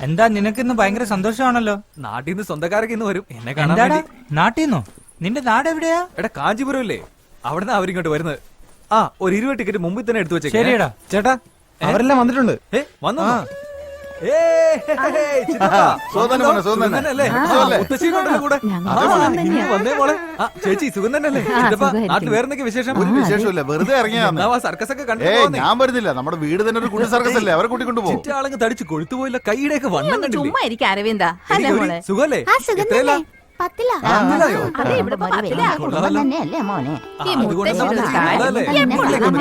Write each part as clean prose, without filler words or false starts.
എന്താ നിനക്കിന്ന് ഭയങ്കര സന്തോഷമാണല്ലോ? നാട്ടിൽ നിന്ന് സ്വന്തക്കാരൊക്കെ ഇന്ന് വരും എന്നെ കാണാൻ വേണ്ടി. നാട്ടിന്നോ? നിന്റെ നാട് എവിടെയാ? എടാ കാഞ്ചീപുരം ഇല്ലേ, അവിടുന്ന് അവരിങ്ങോട്ട് വരുന്നത്. ആ ഒരു 20 ടിക്കറ്റ് മുമ്പിൽ തന്നെ എടുത്തു വെച്ചേ. ശരിയടാ. ചേട്ടാ അവരെല്ലാം വന്നിട്ടുണ്ട്. വന്നു. ചേച്ചി സുഖം തന്നെയല്ലേ? നാട്ടിൽ വേറെന്തൊക്കെ വിശേഷം? ഒരു വിശേഷമില്ല, വെറുതെ ഇറങ്ങിയാ. സർക്കസ് ഒക്കെ ഞാൻ വരുന്നില്ല, നമ്മുടെ വീട് തന്നെ ഒരു കുട്ടി സർക്കസ് അല്ലേ, അവരെ കൂട്ടിക്കൊണ്ടു പോകും. ചുറ്റാളങ്ങ് തടിച്ചു കൊഴുത്തുപോയില്ല, കൈയുടെ ഒക്കെ വണ്ണം കണ്ടില്ലേ? ചുമ്മാ ഇരിക്കും അരവിന്ദ. സുഖല്ലേ?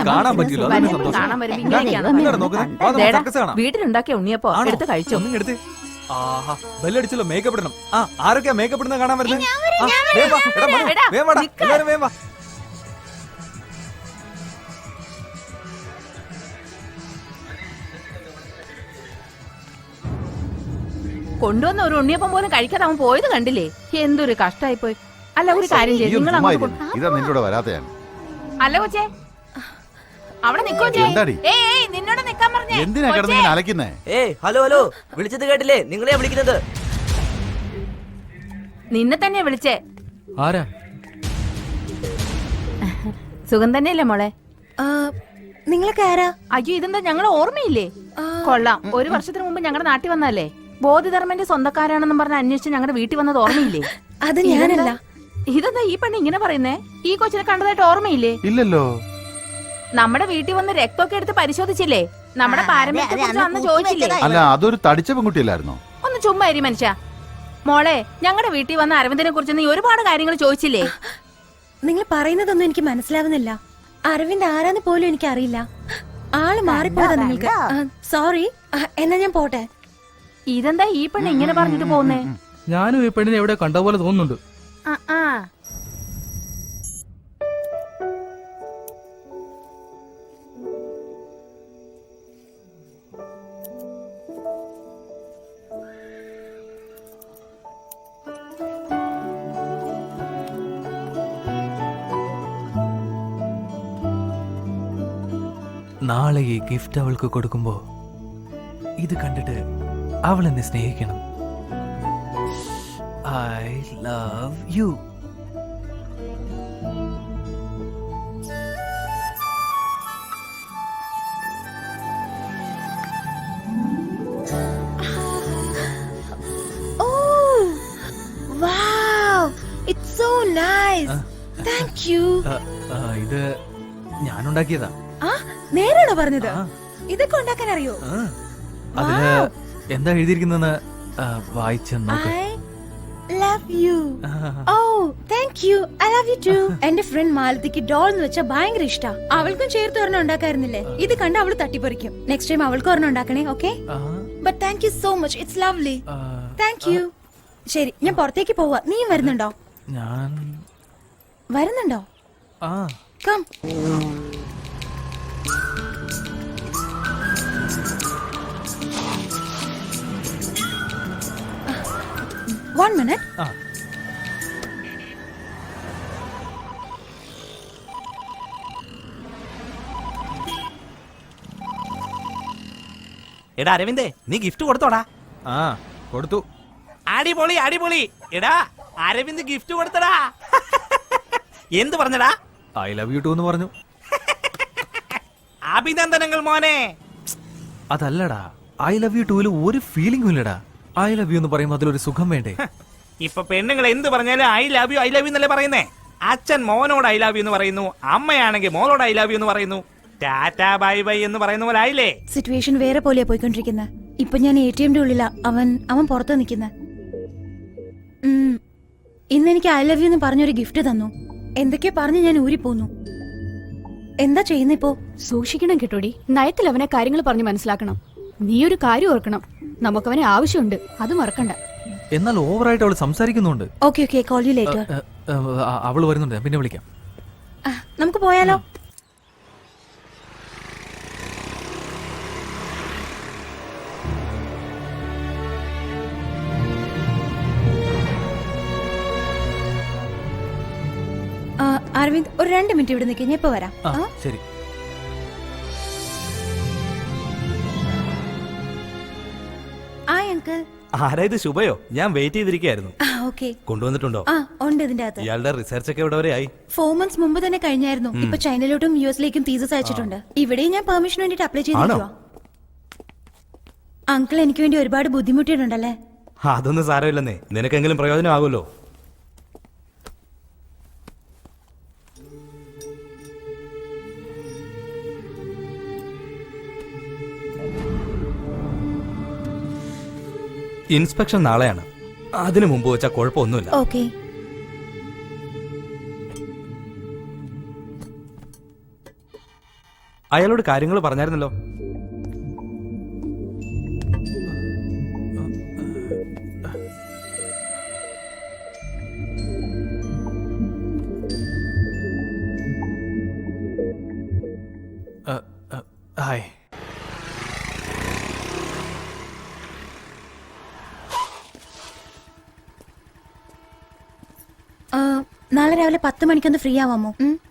കാണാൻ പറ്റില്ല. വീട്ടിലുണ്ടാക്കിയ ഉണ്ണിയപ്പോ എടുത്ത് കഴിച്ചു. ആഹാ ബെല്ലടിച്ചല്ലോ, മേക്കപ്പ് ഇടണം. ആരൊക്കെയാ മേക്കപ്പ് ഇടുന്ന കാണാൻ വരുന്നത്? എല്ലാരും വേവാ. കൊണ്ടുവന്ന ഒരു ഉണ്ണിയപ്പം പോലും കഴിക്കാതെ അവൻ പോയത് കണ്ടില്ലേ? എന്തൊരു കഷ്ടായി പോയി. അല്ല ഒരു കാര്യം ചെയ്യും, നിങ്ങൾ ഇതാ നിന്റെ കൂടെ വരാത്തയാണ്. അല്ല കൊച്ചേ, അവിടെ നിക്കോ. നിന്നോട് നിക്കാൻ പറഞ്ഞേ. എന്തിനാ കിടന്നിങ്ങനെ അലക്കുന്നേ? ഹലോ ഹലോ, വിളിച്ചത് കേട്ടില്ലേ? നിങ്ങളെയാ വിളിക്കുന്നത്. നിന്നെ തന്നെയാ വിളിച്ചേ. ആരാ? സുഖം തന്നെയല്ലേ മോളെ? നിങ്ങളൊക്കെ ആരാ? അയ്യോ ഇതെന്താ ഞങ്ങളെ ഓർമ്മയില്ലേ? കൊള്ളാം, ഒരു വർഷത്തിന് മുമ്പ് ഞങ്ങളുടെ നാട്ടിൽ വന്നല്ലേ. ബോധിധർമ്മന്റെ സ്വന്തക്കാരാണെന്നും പറഞ്ഞ് അന്വേഷിച്ച് ഞങ്ങളുടെ വീട്ടിൽ വന്നത് ഓർമ്മയില്ലേ? അത് ഞാനല്ല. ഇതെന്താ ഈ പെണ്ണ് ഇങ്ങനെ പറയുന്നേ? ഈ കൊച്ചിനെ കണ്ടതായിട്ട് ഓർമ്മയില്ലേ? ഇല്ലല്ലോ. നമ്മുടെ വീട്ടിൽ വന്ന് രക്തമൊക്കെ എടുത്ത് പരിശോധിച്ചില്ലേ? നമ്മുടെ പാരമ്പര്യത്തെ കുറിച്ച് അന്ന് ചോദിച്ചില്ലേ? അല്ല, അതൊരു തടിച്ച പെൺകുട്ടിയല്ലായിരുന്നോ? ഒന്ന് ചുമ്മാ ഇരി മനുഷ്യ. മോളെ, ഞങ്ങളുടെ വീട്ടിൽ വന്ന അരവിന്ദനെ കുറിച്ച് നീ ഒരുപാട് കാര്യങ്ങൾ ചോദിച്ചില്ലേ? നിങ്ങൾ പറയുന്നതൊന്നും എനിക്ക് മനസ്സിലാവുന്നില്ല. അരവിന്ദ് ആരാന്ന് പോലും എനിക്ക് അറിയില്ല. ആള് മാറിപ്പോയതാ നിങ്ങൾക്ക്. സോറി. എന്നാ ഞാൻ പോട്ടെ. ഇതെന്താ ഈ പെണ്ണ് ഇങ്ങനെ പറഞ്ഞിട്ട് പോകുന്നേ? ഞാനും ഈ പെണ്ണിനെ എവിടെ കണ്ട പോലെ തോന്നുന്നുണ്ട്. നാളെ ഈ ഗിഫ്റ്റ് അവൾക്ക് കൊടുക്കുമ്പോ ഇത് കണ്ടിട്ട് അവൾ എന്നെ സ്നേഹിക്കണം. I love you. ഇത് ഞാനുണ്ടാക്കിയതാ. നേരാണോ പറഞ്ഞത്? ഇതൊക്കെ ഉണ്ടാക്കാൻ അറിയോ? അതില് എന്താ എഴുതിയിരിക്കുന്നെന്ന് വായിച്ചു നോക്ക്. എന്റെ ഫ്രണ്ട് മാലതിക്ക് ഡോൾ എന്ന് വെച്ചാൽ ഭയങ്കര ഇഷ്ടാ. അവൾക്കും ചേർത്ത് ഒരെണ്ണം ഉണ്ടാക്കായിരുന്നില്ലേ? ഇത് കണ്ട് അവള് തട്ടിപ്പറിക്കും. നെക്സ്റ്റ് ടൈം അവൾക്ക് ഒരെണ്ണം ഉണ്ടാക്കണേ. Okay? But thank you so much. It's lovely. Thank you. ശരി, ഞാൻ പുറത്തേക്ക് പോവാ. നീ വരുന്നുണ്ടോ? ഞാൻ വരുന്നുണ്ടോ? കം. One minute. എടാ അരവിന്ദേ, നീ ഗിഫ്റ്റ് കൊടുത്തോടാ? കൊടുത്തു. അടിപൊളി അടിപൊളി. എടാ അരവിന്ദ് ഗിഫ്റ്റ് കൊടുത്തടാ. എന്ത് പറഞ്ഞടാ? ഐ ലവ് യു ടു എന്ന് പറഞ്ഞു. അഭിനന്ദനങ്ങൾ മോനെ. അതല്ലടാ, ഐ ലവ് യു ടൂല് ഒരു ഫീലിംഗും ഇല്ലടാ. ഐ ലവ് യു എന്ന് പറയുമ്പോൾ അതിലൊരു സുഖം വേണ്ടേ? ഇപ്പൊ പെണ്ണുങ്ങൾ എന്ത് പറഞ്ഞാലും ഐ ലവ് യു എന്നല്ലേ പറയുന്നേ. അച്ഛൻ മോനോട് ഐ ലവ് യു എന്ന് പറയുന്നു, അമ്മയാണെങ്കിൽ മോളോട് ഐ ലവ് യു എന്ന് പറയുന്നു. ടാറ്റാ ബൈ ബൈ എന്ന് പറയുന്ന പോലെ ആയില്ലേ? സിറ്റുവേഷൻ വേറെ പോലെയാ പോയിക്കൊണ്ടിരിക്കുന്നത്. ഇപ്പൊ ഞാൻ ATM ഉള്ളിലാ. അവൻ പുറത്ത് നിൽക്കുന്ന. ഇന്ന് എനിക്ക് ഐ ലവ് യു എന്ന് പറഞ്ഞൊരു ഗിഫ്റ്റ് തന്നു. എന്തൊക്കെയോ പറഞ്ഞ് ഞാൻ ഊരിപ്പോന്നു. എന്താ ചെയ്യുന്നിപ്പോ? സൂക്ഷിക്കണം കേട്ടോടി. നയത്തിൽ അവനെ കാര്യങ്ങൾ പറഞ്ഞു മനസ്സിലാക്കണം. നീ ഒരു കാര്യം ഓർക്കണം, നമുക്കവനെ ആവശ്യമുണ്ട്, അത് മറക്കണ്ട. എന്നാൽ ഓവറായിട്ട് അവൾ സംസാരിക്കുന്നുണ്ട്. Okay okay, call you later. അവൾ വരുന്നുണ്ട്, പിന്നെ വിളിക്കാം. നമുക്ക് പോയാലോ? അരവിന്ദ്, ഒരു 2 മിനിറ്റ് ഇവിടെ നിൽക്കുക. ഞാൻ ഇപ്പൊ വരാം. ശരി. അങ്കിൾ ആരാ ഇത്? ശുഭയോ? ഞാൻ വെയിറ്റ് ചെയ്തിരിക്കുകയായിരുന്നു. ആ ഓക്കെ കൊണ്ടുവന്നിട്ടുണ്ടോ? ആ ഉണ്ട് ഇതിന്റെ അകത്ത് ഇയാളുടെ റിസർച്ച് ഒക്കെ ഇവിടെ വരെ ആയി? 4 months മുമ്പ് തന്നെ കഴിഞ്ഞായിരുന്നു. ഇപ്പൊ ചൈനയിലോട്ടും യുഎസിലേക്കും തീസസ് അയച്ചിട്ടുണ്ട്. ഇവിടെയും ഞാൻ പെർമിഷൻ വേണ്ടിട്ട് അപ്ലൈ ചെയ്തിട്ടുണ്ടോ? അങ്കിൾ എനിക്ക് വേണ്ടി ഒരുപാട് ബുദ്ധിമുട്ടിയിട്ടുണ്ടല്ലേ? അതൊന്നും സാരമില്ലെന്നേ, നിനക്കെങ്കിലും പ്രയോജനമാകുമല്ലോ. ഇൻസ്പെക്ഷൻ നാളെയാണ്. അതിനു മുമ്പ് വെച്ചാൽ കുഴപ്പമൊന്നുമില്ല. ഓക്കെ. അയാളോട് കാര്യങ്ങൾ പറഞ്ഞായിരുന്നല്ലോ. ഹായ്. നാളെ രാവിലെ 10 മണിക്കൊന്ന് ഫ്രീ ആവാമോ?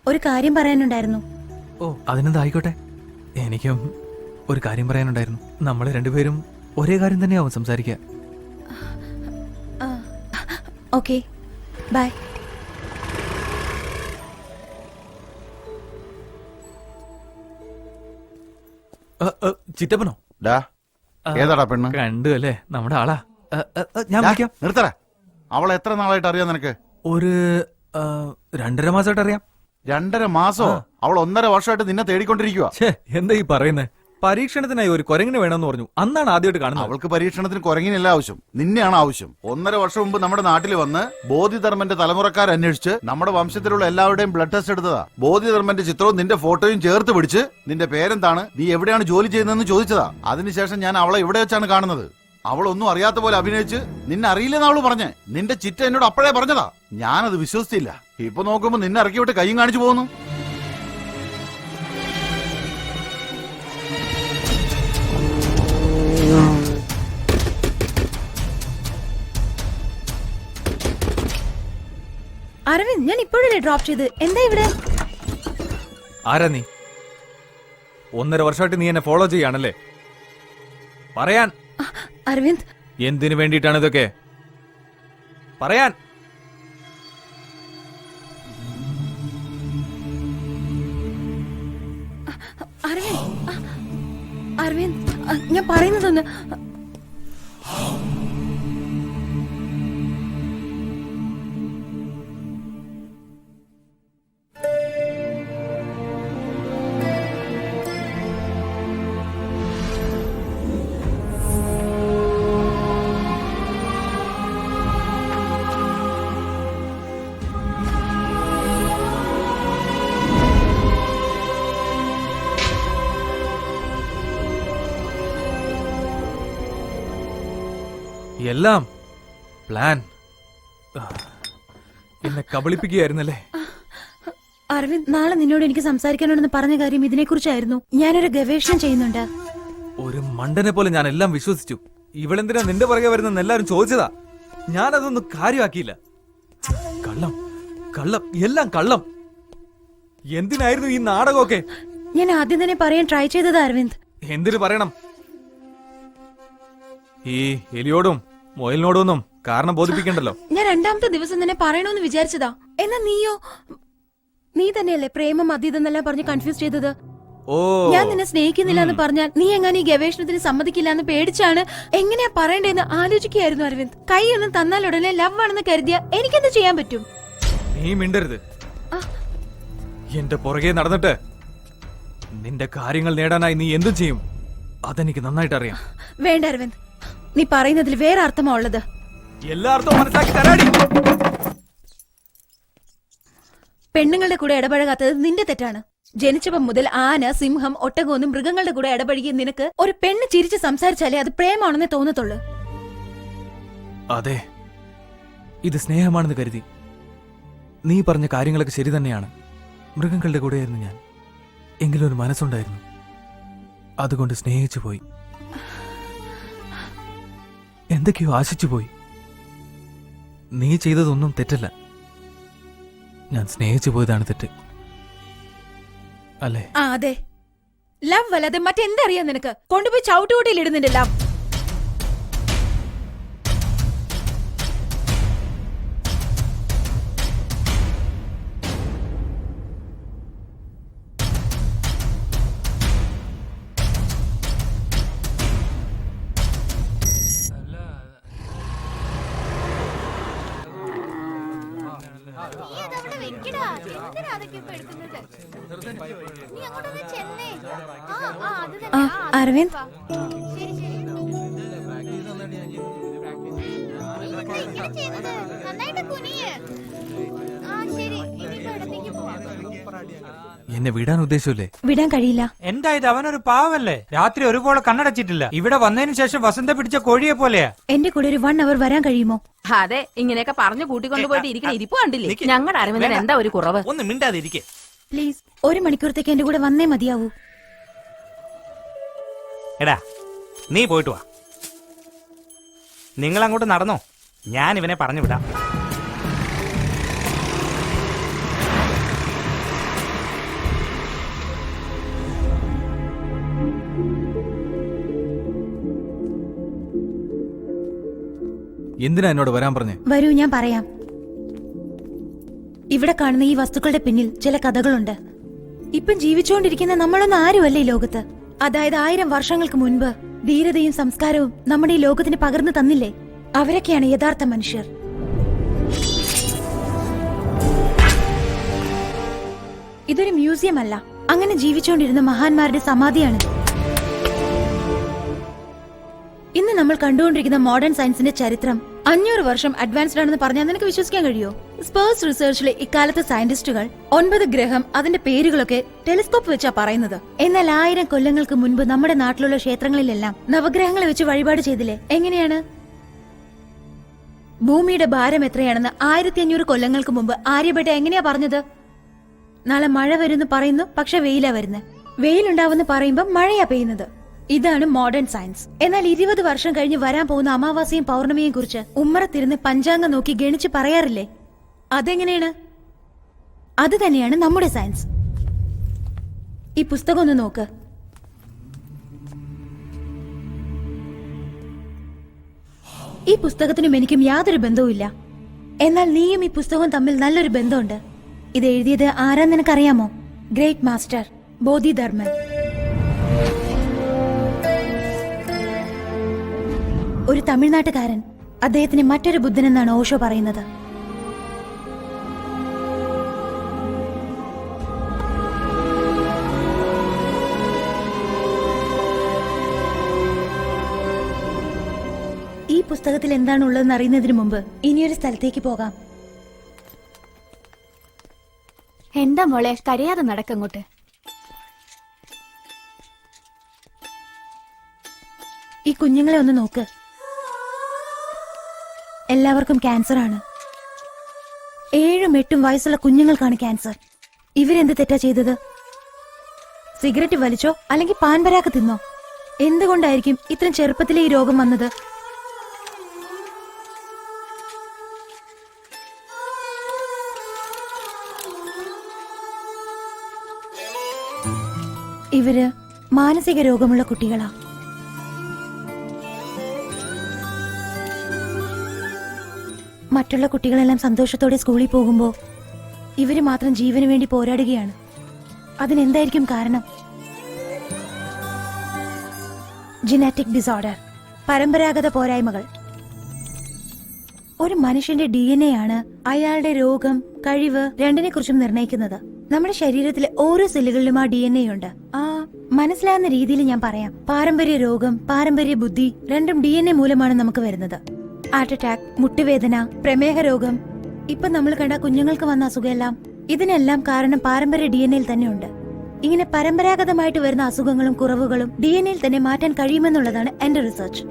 ഒരു കാര്യം പറയാനുണ്ടായിരുന്നു. ഓ അതിനെന്താ, ആയിക്കോട്ടെ. എനിക്കും ഒരു കാര്യം പറയാനുണ്ടായിരുന്നു. നമ്മൾ രണ്ടുപേരും ഒരേ കാര്യം തന്നെയാവും സംസാരിക്കുക. Okay bye. ചിറ്റപ്പനോ? ഡാ ഏതാടാ പെണ്ണ്? കണ്ടു അല്ലേ, നമ്മുടെ ആളാ. ഞാൻ വിളിക്കാം. നിർത്തറ. അവളെ എത്ര നാളായിട്ട് അറിയാം നിനക്ക്? ഒരു 2.5 മാസമായിട്ട് അറിയാം. 2.5 മാസോ? അവൾ 1.5 വർഷമായിട്ട് നിന്നെ തേടിക്കൊണ്ടിരിക്കുക. ഛേ, എന്താ ഈ പറയുന്നേ? പരീക്ഷണത്തിനായി ഒരു കുരങ്ങിന് വേണമെന്ന് പറഞ്ഞു. അന്നാണ് ആദ്യമായിട്ട് കാണുന്നത്. അവൾക്ക് പരീക്ഷണത്തിന് കുരങ്ങിനല്ല ആവശ്യം, നിന്നെയാണ് ആവശ്യം. 1.5 വർഷം മുമ്പ് നമ്മുടെ നാട്ടിൽ വന്ന് ബോധിധർമ്മന്റെ തലമുറക്കാർ അന്വേഷിച്ച് നമ്മുടെ വംശത്തിലുള്ള എല്ലാവരുടെയും ബ്ലഡ് ടെസ്റ്റ് എടുത്തതാ. ബോധിധർമ്മന്റെ ചിത്രവും നിന്റെ ഫോട്ടോയും ചേർത്ത് പിടിച്ച് നിന്റെ പേരെന്താണ്, നീ എവിടെയാണ് ജോലി ചെയ്യുന്നതെന്ന് ചോദിച്ചതാ. അതിനുശേഷം ഞാൻ അവളെ ഇവിടെ വെച്ചാണ് കാണുന്നത്. അവളൊന്നും അറിയാത്ത പോലെ അഭിനയിച്ച് നിന്നെ അറിയില്ലെന്ന് അവള് പറഞ്ഞേ. നിന്റെ ചിറ്റ എന്നോട് അപ്പോഴേ പറഞ്ഞതാ. ഞാനത് വിശ്വസിച്ചില്ല. ഇപ്പൊ നോക്കുമ്പോ നിന്നെ ഇറക്കി വിട്ട് കൈയും കാണിച്ചു പോകുന്നു. അരവിന്ദ്, ഞാൻ ഇപ്പോഴല്ലേ ഡ്രോപ്പ് ചെയ്ത്. എന്താ ഇവിടെ? ആരാ നീ? 1.5 വർഷമായിട്ട് നീ എന്നെ ഫോളോ ചെയ്യാണല്ലേ? പറയാൻ. അരവിന്ദ്, എന്തിനു വേണ്ടിയിട്ടാണ് ഇതൊക്കെ? പറയാൻ. അരവിന്ദ്, അരവിന്ദ്, ഞാൻ പറയുന്നതൊന്ന്. എല്ലാം പ്ലാൻ. എന്നെ കബളിപ്പിക്കുകയായിരുന്നല്ലേ? അരവിന്ദ്, നാളെ നിന്നോട് എനിക്ക് സംസാരിക്കാനുണ്ടെന്ന് പറഞ്ഞ കാര്യം ഇതിനെക്കുറിച്ചായിരുന്നു. ഞാനൊരു ഗവേഷണം ചെയ്യുന്നുണ്ട്. ഒരു മണ്ടനെ പോലെ ഞാൻ എല്ലാം വിശ്വസിച്ചു. ഇവളെന്തിനാ നിന്റെ പുറകെ വരുന്നെന്ന് എല്ലാരും ചോദിച്ചതാ. ഞാനതൊന്നും കാര്യമാക്കിയില്ല. കള്ളം, കള്ളം, എല്ലാം കള്ളം. എന്തിനായിരുന്നു ഈ നാടകമൊക്കെ? ഞാൻ ആദ്യം തന്നെ പറയാൻ ട്രൈ ചെയ്തത് അരവിന്ദ്. എന്തിനു പറയണം? ഈ എലിയോടും മൊയലിനോടൊന്നും കാരണം ബോധിപ്പിക്കണ്ടല്ലോ. ഞാൻ 2ാമത്തെ ദിവസം തന്നെ പറയണമെന്ന് വിചാരിച്ചതാ. എന്നാ നീയോ? നീ തന്നെയല്ലേ പ്രേമം അതീതെന്നെല്ലാം പറഞ്ഞ് കൺഫ്യൂസ് ചെയ്തത്? ഓ, ഞാൻ നിന്നെ സ്നേഹിക്കുന്നില്ല എന്ന് പറഞ്ഞാൽ നീ എങ്ങനെ ഈ ഗവേഷണത്തിന് സമ്മതിക്കില്ല എന്ന് പേടിച്ചാണ് എങ്ങനെയാ പറയണ്ടേന്ന് ആലോചിക്കുകയായിരുന്നു അരവിന്ദ്. കൈയൊന്നും തന്നാൽ ഉടനെ ലവ് ആണെന്ന് കരുതിയ എനിക്കെന്ത് ചെയ്യാൻ പറ്റും? നീ മിണ്ടരുത്. എന്റെ പുറകെ നടന്നിട്ട് നിന്റെ കാര്യങ്ങൾ നേടാനായി നീ എന്തും ചെയ്യും. അതെനിക്ക് നന്നായിട്ട് അറിയാം. വേണ്ട അരവിന്ദ്, നീ പറയുന്നതിൽ വേറെ അർത്ഥമാ ഉള്ളത്. എല്ലാ അർത്ഥവും മനസ്സിലാക്കി തരാടി. പെണ്ണുങ്ങളുടെ കൂടെ ഇടപഴകാത്തത് നിന്റെ തെറ്റാണ്. ജനിച്ചപ്പം മുതൽ ആന, സിംഹം, ഒട്ടകമൊന്നും മൃഗങ്ങളുടെ കൂടെ ഇടപഴകിയ നിനക്ക് ഒരു പെണ്ണ് ചിരിച്ച് സംസാരിച്ചാലേ അത് പ്രേമാണെന്നേ തോന്നത്തുള്ളൂ. അതെ, ഇത് സ്നേഹമാണെന്ന് കരുതി. നീ പറഞ്ഞ കാര്യങ്ങളൊക്കെ ശരി തന്നെയാണ്. മൃഗങ്ങളുടെ കൂടെയായിരുന്നു ഞാൻ. എങ്കിലും ഒരു മനസ്സുണ്ടായിരുന്നു. അതുകൊണ്ട് സ്നേഹിച്ചു പോയി. എന്തൊക്കെയോ ആശിച്ചു പോയി. നീ ചെയ്തതൊന്നും തെറ്റല്ല. ഞാൻ സ്നേഹിച്ചു പോയതാണ് തെറ്റ്, അല്ലേ? ആ അതെ, ലവ് അല്ലാതെ മറ്റെന്തറിയാം നിനക്ക്? കൊണ്ടുപോയി ചവിട്ടുകൂട്ടിയിൽ ഇടുന്നുണ്ട് ലവ്. ആ അരവിന്ദ് എന്നെ വിടാൻ ഉദ്ദേശമില്ലേ? വിടാൻ കഴിയില്ല. എന്താ ഇത്, അവനൊരു പാവല്ലേ? രാത്രി ഒരുപോലെ കണ്ണടച്ചിട്ടില്ല. ഇവിടെ വന്നതിന് ശേഷം വസന്ത പിടിച്ച കോഴിയെ പോലെയാ. എന്റെ കൂടെ ഒരു 1 hour വരാൻ കഴിയുമോ? അതെ, ഇങ്ങനെയൊക്കെ പറഞ്ഞു കൂട്ടിക്കൊണ്ടുപോയിട്ട് ഇരിക്കുന്ന ഇരിപ്പ് കണ്ടില്ലേ? ഞങ്ങളുടെ അരവിന്ദൻ എന്താ ഒരു കുറവ്? ഒന്ന് മിണ്ടാതിരിക്കെ. പ്ലീസ് 1 മണിക്കൂറത്തേക്ക് എന്റെ കൂടെ വന്നേ മതിയാവൂ. എടാ, നീ പോയിട്ട് വാ. നിങ്ങൾ അങ്ങോട്ട് നടന്നോ, ഞാൻ ഇവനെ പറഞ്ഞു വിടാം. എന്തിനാ എന്നോട് വരാൻ പറഞ്ഞേ? വരൂ, ഞാൻ പറയാം. ഇവിടെ കാണുന്ന ഈ വസ്തുക്കളുടെ പിന്നിൽ ചില കഥകളുണ്ട്. ഇപ്പം ജീവിച്ചുകൊണ്ടിരിക്കുന്ന നമ്മളൊന്നും ആരുമല്ല ഈ ലോകത്ത്. അതായത് 1000 വർഷങ്ങൾക്ക് മുൻപ് ധീരതയും സംസ്കാരവും നമ്മുടെ ഈ ലോകത്തിന് പകർന്നു തന്നില്ലേ? അവരൊക്കെയാണ് യഥാർത്ഥ മനുഷ്യർ. ഇതൊരു മ്യൂസിയം അല്ല, അങ്ങനെ ജീവിച്ചുകൊണ്ടിരുന്ന മഹാന്മാരുടെ സമാധിയാണ്. ഇന്ന് നമ്മൾ കണ്ടുകൊണ്ടിരിക്കുന്ന മോഡേൺ സയൻസിന്റെ ചരിത്രം 500 വർഷം അഡ്വാൻസ്ഡ് ആണെന്ന് പറഞ്ഞാൽ നിനക്ക് വിശ്വസിക്കാൻ കഴിയോ? സ്പേസ് റിസർച്ചിലെ ഇക്കാലത്തെ സയന്റിസ്റ്റുകൾ 9 ഗ്രഹം, അതിന്റെ പേരുകളൊക്കെ ടെലിസ്കോപ്പ് വെച്ചാ പറയുന്നത്. എന്നാൽ 1000 കൊല്ലങ്ങൾക്ക് മുൻപ് നമ്മുടെ നാട്ടിലുള്ള ക്ഷേത്രങ്ങളിലെല്ലാം നവഗ്രഹങ്ങളെ വെച്ച് വഴിപാട് ചെയ്തില്ലേ? എങ്ങനെയാണ്? ഭൂമിയുടെ ഭാരം എത്രയാണെന്ന് 1500 കൊല്ലങ്ങൾക്ക് മുമ്പ് ആര്യഭട്ട എങ്ങനെയാ പറഞ്ഞത്? നാളെ മഴ വരുന്നു പറയുന്നു, പക്ഷെ വെയിലാ വരുന്നത്. വെയിലുണ്ടാവുന്ന പറയുമ്പോ മഴയാ പെയ്യുന്നത്. ഇതാണ് മോഡേൺ സയൻസ്. എന്നാൽ 20 വർഷം കഴിഞ്ഞ് വരാൻ പോകുന്ന അമാവാസിയും പൗർണമിയെയും കുറിച്ച് ഉമ്മറത്തിരുന്ന് പഞ്ചാംഗം നോക്കി ഗണിച്ച് പറയാറില്ലേ? അതെങ്ങനെയാണ്? അത് തന്നെയാണ് നമ്മുടെ സയൻസ്. ഈ പുസ്തകം ഒന്ന് നോക്ക്. ഈ പുസ്തകത്തിനും എനിക്കും യാതൊരു ബന്ധവുമില്ല. എന്നാൽ നീയും ഈ പുസ്തകവും തമ്മിൽ നല്ലൊരു ബന്ധമുണ്ട്. ഇത് എഴുതിയത് ആരാന്ന് നിനക്കറിയാമോ? Great master Bodhidharma. ഒരു തമിഴ്നാട്ടുകാരൻ. അദ്ദേഹത്തിന് മറ്റൊരു ബുദ്ധനെന്നാണ് ഓഷോ പറയുന്നത്. ഈ പുസ്തകത്തിൽ എന്താണ് ഉള്ളതെന്ന് അറിയുന്നതിന് മുമ്പ് ഇനിയൊരു സ്ഥലത്തേക്ക് പോകാം. എന്താ മോളെ, കരയാതെ നടക്കങ്ങോട്ട്. ഈ കുഞ്ഞുങ്ങളെ ഒന്ന് നോക്ക്. എല്ലാവർക്കും ക്യാൻസർ ആണ്. 7ഉം 8ഉം വയസ്സുള്ള കുഞ്ഞുങ്ങൾക്കാണ് ക്യാൻസർ. ഇവരെന്ത് തെറ്റാ ചെയ്തത്? സിഗരറ്റ് വലിച്ചോ അല്ലെങ്കിൽ പാൻപരാക്ക് തിന്നോ? എന്തുകൊണ്ടായിരിക്കും ഇത്രയും ചെറുപ്പത്തിലെ ഈ രോഗം വന്നത്? ഇവര് മാനസിക രോഗമുള്ള കുട്ടികളാ. മറ്റുള്ള കുട്ടികളെല്ലാം സന്തോഷത്തോടെ സ്കൂളിൽ പോകുമ്പോ ഇവര് മാത്രം ജീവന് വേണ്ടി പോരാടുകയാണ്. അതിനെന്തായിരിക്കും കാരണം? ജനറ്റിക് ഡിസോർഡർ, പരമ്പരാഗത പോരായ്മകൾ. ഒരു മനുഷ്യന്റെ DNA ആണ് അയാളുടെ രോഗം, കഴിവ് രണ്ടിനെ കുറിച്ചും നിർണ്ണയിക്കുന്നത്. നമ്മുടെ ശരീരത്തിലെ ഓരോ സെല്ലുകളിലും ആ DNA ഉണ്ട്. മനസ്സിലാകുന്ന രീതിയിൽ ഞാൻ പറയാം. പാരമ്പര്യ രോഗം, പാരമ്പര്യ ബുദ്ധി രണ്ടും DNA മൂലമാണ് നമുക്ക് വരുന്നത്. ഹാർട്ട് അറ്റാക്ക്, മുട്ടുവേദന, പ്രമേഹ രോഗം, ഇപ്പൊ നമ്മൾ കണ്ട കുഞ്ഞുങ്ങൾക്ക് വന്ന അസുഖമെല്ലാം ഇതിനെല്ലാം കാരണം പാരമ്പര്യ DNAയിൽ തന്നെ ഉണ്ട്. ഇങ്ങനെ പരമ്പരാഗതമായിട്ട് വരുന്ന അസുഖങ്ങളും കുറവുകളും DNAയിൽ തന്നെ മാറ്റാൻ കഴിയുമെന്നുള്ളതാണ് എന്റെ റിസർച്ച്.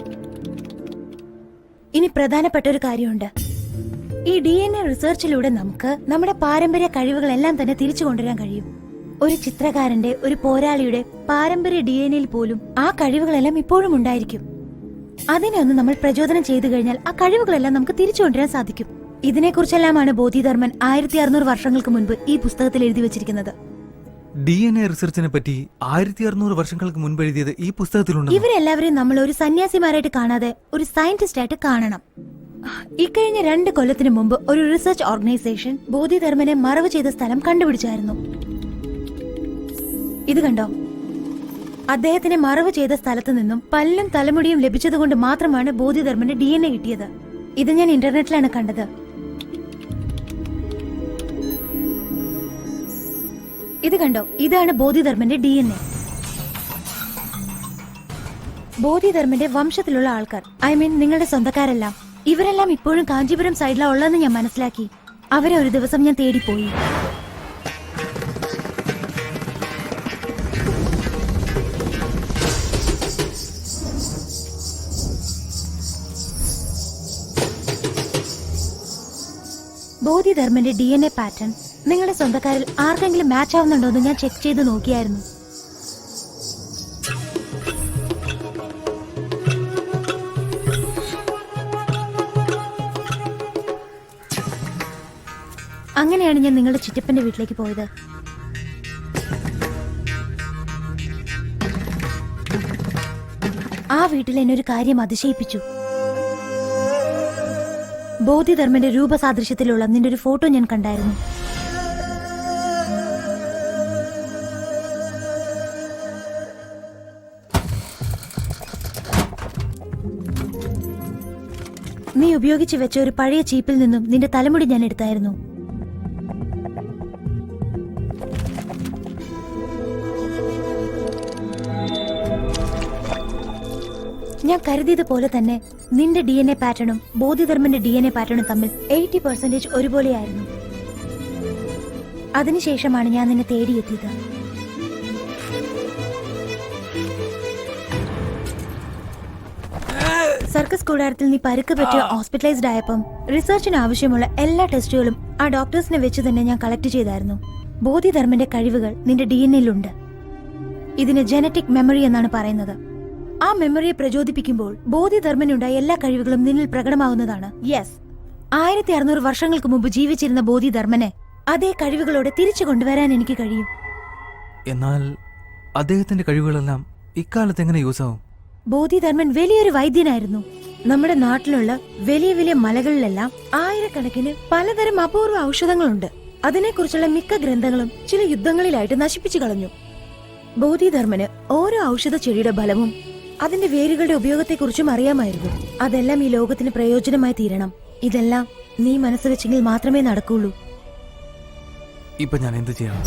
ഇനി പ്രധാനപ്പെട്ട ഒരു കാര്യമുണ്ട്. ഈ DNA റിസർച്ചിലൂടെ നമുക്ക് നമ്മുടെ പാരമ്പര്യ കഴിവുകളെല്ലാം തന്നെ തിരിച്ചു കൊണ്ടുവരാൻ കഴിയും. ഒരു ചിത്രകാരന്റെ, ഒരു പോരാളിയുടെ പാരമ്പര്യ DNAയിൽ പോലും ആ കഴിവുകളെല്ലാം ഇപ്പോഴും ഉണ്ടായിരിക്കും. അതിനെ ഒന്ന് നമ്മൾ പ്രചോദനം ചെയ്തു കഴിഞ്ഞാൽ ആ കഴിവുകളെല്ലാം നമുക്ക് തിരിച്ചു കൊണ്ടുവരാൻ സാധിക്കും. ഇതിനെക്കുറിച്ചെല്ലാമാണ് ബോധിധർമ്മൻ 1600 വർഷങ്ങൾക്ക് മുൻപ് ഈ പുസ്തകത്തിൽ എഴുതി വെച്ചിരിക്കുന്നത്. DNA റിസർച്ചിനെ പറ്റി 1600 വർഷങ്ങൾക്ക് മുൻപ് എഴുതിയത് ഈ പുസ്തകത്തിലുണ്ട്. ഇവരെല്ലാവരെയും നമ്മൾ ഒരു സന്യാസിമാരായിട്ട് കാണാതെ ഒരു സയന്റിസ്റ്റ് ആയിട്ട് കാണണം. ഇക്കഴിഞ്ഞ 2 കൊല്ലത്തിന് മുമ്പ് ഒരു റിസർച്ച് ഓർഗനൈസേഷൻ ബോധിധർമ്മനെ മറവ് ചെയ്ത സ്ഥലം കണ്ടുപിടിച്ചായിരുന്നു. ഇത് കണ്ടോ? അദ്ദേഹത്തിനെ മറവ് ചെയ്ത സ്ഥലത്ത് നിന്നും പല്ലും തലമുടിയും ലഭിച്ചതുകൊണ്ട് മാത്രമാണ് ബോധിധർമ്മന്റെ DNA കിട്ടിയത്. ഇത് ഞാൻ ഇന്റർനെറ്റിലാണ് കണ്ടത്. ഇത് കണ്ടോ? ഇതാണ് ബോധിധർമ്മന്റെ DNA. ബോധിധർമ്മന്റെ വംശത്തിലുള്ള ആൾക്കാർ, ഐ മീൻ നിങ്ങളുടെ സ്വന്തക്കാരെല്ലാം, ഇവരെല്ലാം ഇപ്പോഴും കാഞ്ചീപുരം സൈഡിലാ ഉള്ളതെന്ന് ഞാൻ മനസ്സിലാക്കി. അവരെ ഒരു ദിവസം ഞാൻ തേടിപ്പോയി. ബോധിധർമ്മന്റെ DNA പാറ്റേൺ നിങ്ങളുടെ സ്വന്തക്കാരിൽ ആർക്കെങ്കിലും മാച്ച് ആവുന്നുണ്ടോ എന്ന് ഞാൻ ചെക്ക് ചെയ്ത് നോക്കിയായിരുന്നു. അങ്ങനെയാണ് ഞാൻ നിങ്ങളുടെ ചിറ്റപ്പന്റെ വീട്ടിലേക്ക് പോയത്. ആ വീട്ടിൽ എന്നെ ഒരു കാര്യം അതിശയിപ്പിച്ചു. ബോധിധർമ്മന്റെ രൂപസാദൃശ്യത്തിലുള്ള നിന്റെ ഒരു ഫോട്ടോ ഞാൻ കണ്ടായിരുന്നു. നീ ഉപയോഗിച്ചു വെച്ച ഒരു പഴയ ചീപ്പിൽ നിന്നും നിന്റെ തലമുടി ഞാൻ എടുത്തായിരുന്നു. ഞാൻ കരുതിയതുപോലെ തന്നെ നിന്റെ DNA പാറ്റേണും ബോധിധർമ്മന്റെ DNA പാറ്റേണും തമ്മിൽ 80% ഒരുപോലെയായിരുന്നു. അതിനുശേഷമാണ് ഞാൻ നിന്നെ തേടിയെത്തിയത്. സർക്കസ് കൂടാരത്തിൽ നീ പരുക്ക് പറ്റി ഹോസ്പിറ്റലൈസ്ഡ് ആയപ്പം റിസർച്ചിന് ആവശ്യമുള്ള എല്ലാ ടെസ്റ്റുകളും ആ ഡോക്ടേഴ്സിനെ വെച്ച് തന്നെ ഞാൻ കളക്ട് ചെയ്തായിരുന്നു. ബോധിധർമ്മന്റെ കഴിവുകൾ നിന്റെ DNAയിലുണ്ട്. ഇതിന് ജനറ്റിക് മെമ്മറി എന്നാണ് പറയുന്നത്. ആ മെമ്മറിയെ പ്രചോദിപ്പിക്കുമ്പോൾ ബോധിധർമ്മനുണ്ടായ എല്ലാ കഴിവുകളും നിന്നിൽ പ്രകടമാവുന്നതാണ്. യെസ്, 1600 വർഷങ്ങൾക്ക് മുമ്പ് ജീവിച്ചിരുന്ന ബോധിധർമ്മനെ അതേ കഴിവുകളോടെ തിരിച്ചു കൊണ്ടുവരാൻ എനിക്ക് കഴിയും. എന്നാൽ അദ്ദേഹത്തിന്റെ കഴിവുകളെല്ലാം ഇക്കാലത്ത് എങ്ങനെ യൂസ് ആവും? ബോധിധർമ്മൻ വലിയൊരു വൈദ്യനായിരുന്നു. നമ്മുടെ നാട്ടിലുള്ള വലിയ വലിയ മലകളിലെല്ലാം ആയിരക്കണക്കിന് പലതരം അപൂർവ ഔഷധങ്ങളുണ്ട്. അതിനെക്കുറിച്ചുള്ള മിക്ക ഗ്രന്ഥങ്ങളും ചില യുദ്ധങ്ങളിലായിട്ട് നശിപ്പിച്ചു കളഞ്ഞു. ബോധിധർമ്മന് ഓരോ ഔഷധ ചെടിയുടെ ഫലവും അതിന്റെ വേരുകളുടെ ഉപയോഗത്തെക്കുറിച്ചും അറിയാമായിരുന്നു. അതെല്ലാം ഈ ലോകത്തിന് പ്രയോജനമായി തീരണം. ഇതെല്ലാം നീ മനസ്സ് വെച്ചെങ്കിൽ മാത്രമേ നടക്കുള്ളൂ. ഇപ്പൊ ഞാൻ എന്ത് ചെയ്യണം?